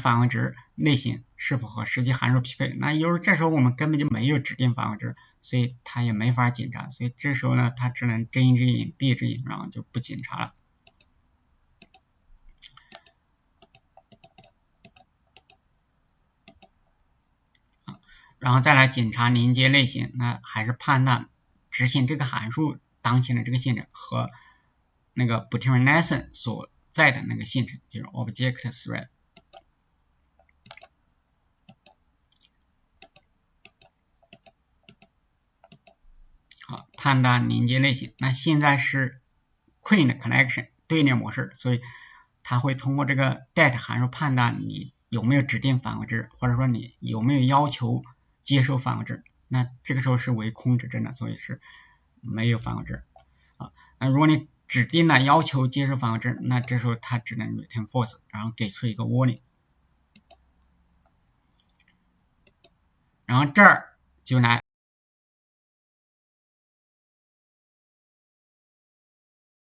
返回值类型是否和实际函数匹配。那有时候这时候我们根本就没有指定返回值，所以它也没法检查，所以这时候呢，它只能睁一只眼闭一只眼，然后就不检查了。然后再来检查连接类型，那还是判断执行这个函数当前的这个线程和那个 Boolean lesson 所在的那个线程，就是 object thread。好，判断连接类型。那现在是 Queen connection 对列模式，所以它会通过这个 det 函数判断你有没有指定返回值，或者说你有没有要求接收返回值。那这个时候是为空指针的，所以是没有返回值。那如果你指定了要求接收返回值，那这时候它只能 return false， 然后给出一个 warning。然后这儿就来